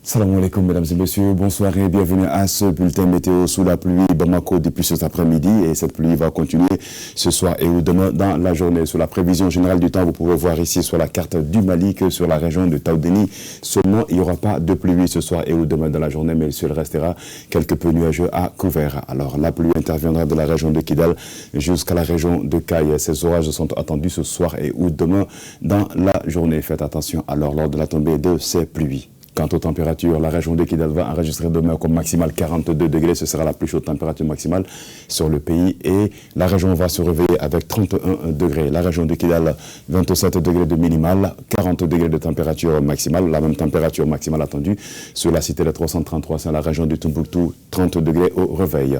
Salam alaikum mesdames et messieurs, bonsoir et bienvenue à ce bulletin météo sous la pluie Bamako depuis cet après-midi et cette pluie va continuer ce soir et demain dans la journée. Sur la prévision générale du temps, vous pouvez voir ici sur la carte du Mali que sur la région de Taoudéni, seulement il n'y aura pas de pluie ce soir et demain dans la journée, mais il restera quelque peu nuageux à couvert. Alors la pluie interviendra de la région de Kidal jusqu'à la région de Kaye. Ces orages sont attendus ce soir et demain dans la journée. Faites attention alors lors de la tombée de ces pluies. Quant aux températures, la région de Kidal va enregistrer demain comme maximale 42 degrés. Ce sera la plus chaude température maximale sur le pays. Et la région va se réveiller avec 31 degrés. La région de Kidal, 27 degrés de minimale, 40 degrés de température maximale. La même température maximale attendue sur la cité de 333, c'est la région de Tombouctou, 30 degrés au réveil.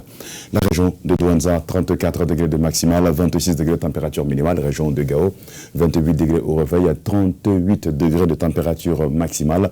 La région de Douanza, 34 degrés de maximale, 26 degrés de température minimale. Région de Gao, 28 degrés au réveil, 38 degrés de température maximale.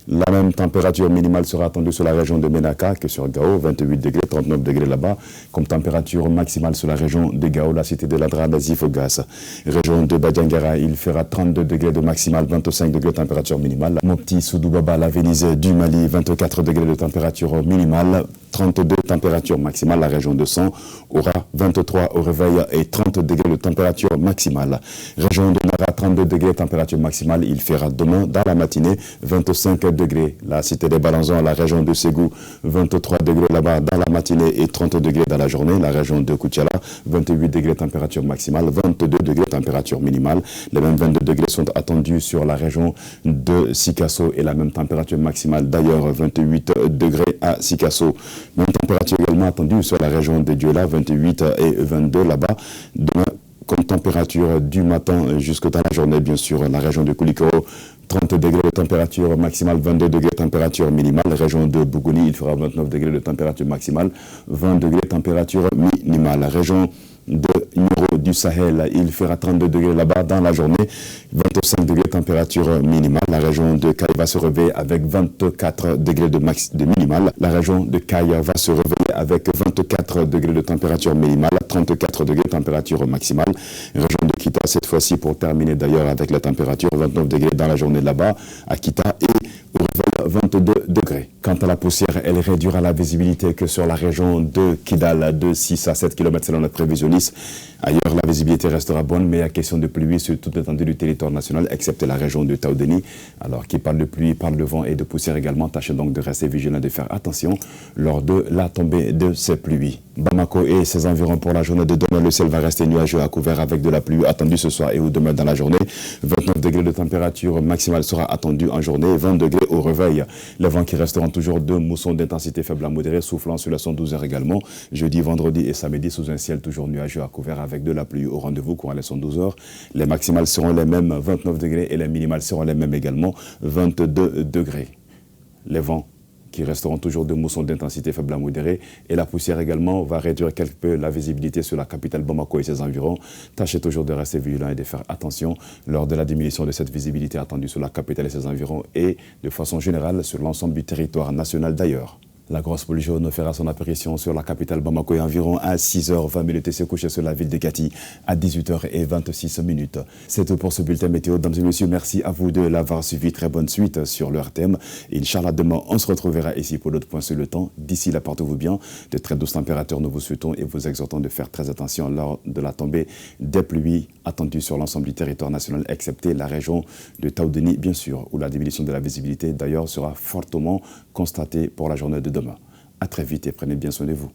La même température minimale sera attendue sur la région de Menaka que sur Gao, 28 degrés, 39 degrés là-bas, comme température maximale sur la région de Gao, la cité de l'Adra d'Azifogas. Région de Badiangara, il fera 32 degrés de maximale, 25 degrés de température minimale. Mopti, Soudoubaba, la Venise du Mali, 24 degrés de température minimale, 32 température maximale. La région de San aura 23 au réveil et 30 degrés de température maximale. Région de Nara, 32 degrés de température maximale. Il fera demain dans la matinée 25 degrés. La cité des Balanzons, la région de Ségou, 23 degrés là-bas dans la matinée et 30 degrés dans la journée. La région de Koutiala, 28 degrés température maximale, 22 degrés température minimale. Les mêmes 22 degrés sont attendus sur la région de Sikasso et la même température maximale d'ailleurs, 28 degrés à Sikasso. Même température également attendue sur la région de Diola, 28 et 22 là-bas. Demain, comme température du matin jusqu'à la journée, bien sûr, la région de Koulikoro, 30 degrés de température maximale, 22 degrés de température minimale. La région de Bougouni, il fera 29 degrés de température maximale, 20 degrés de température minimale. La région de Nioro du Sahel, il fera 32 degrés là-bas dans la journée, 25 degrés de température minimale. La région de Kaye va se réveiller avec 24 degrés de minimale. La région de Kaye va se réveiller avec 24 degrés de température minimale, 34 degrés de température maximale. Région de Kita, cette fois-ci pour terminer d'ailleurs avec la température, 29 degrés dans la journée là-bas, à Kita et au réveil 22 degrés. Quant à la poussière, elle réduira la visibilité que sur la région de Kidal, de 6 à 7 km selon notre prévisionniste. Ailleurs, la visibilité restera bonne, mais il y a question de pluie sur toute l'étendue du territoire national, excepté la région de Taoudéni. Alors, qui parle de pluie, parle de vent et de poussière également. Tâchez donc de rester vigilant, de faire attention lors de la tombée de ces pluies. Bamako et ses environs pour la journée de demain, le ciel va rester nuageux à couvert avec de la pluie attendue ce soir et demain dans la journée. 29 degrés de température maximale sera attendue en journée, 20 degrés au réveil. Les vents qui resteront toujours de moussons d'intensité faible à modérée, soufflant sur la 112 heures également. Jeudi, vendredi et samedi, sous un ciel toujours nuageux à couvert avec de la pluie au rendez-vous courant les 112 heures. Les maximales seront les mêmes, 29 degrés, et les minimales seront les mêmes également, 22 degrés. Les vents qui resteront toujours de moussons d'intensité faible à modérée. Et la poussière également va réduire quelque peu la visibilité sur la capitale Bamako et ses environs. Tâchez toujours de rester vigilant et de faire attention lors de la diminution de cette visibilité attendue sur la capitale et ses environs et de façon générale sur l'ensemble du territoire national d'ailleurs. La grosse pollution fera son apparition sur la capitale Bamako et environ à 6h20 et se coucher sur la ville de Kati à 18h26. C'est tout pour ce bulletin météo. Mesdames et messieurs, merci à vous de l'avoir suivi. Très bonne suite sur leur thème. Inch'Allah, demain, on se retrouvera ici pour d'autres points sur le temps. D'ici là, portez-vous bien. De très douces températures, nous vous souhaitons et vous exhortons de faire très attention lors de la tombée des pluies attendues sur l'ensemble du territoire national, excepté la région de Taoudéni, bien sûr, où la diminution de la visibilité, d'ailleurs, sera fortement constatée pour la journée de demain. À très vite et prenez bien soin de vous.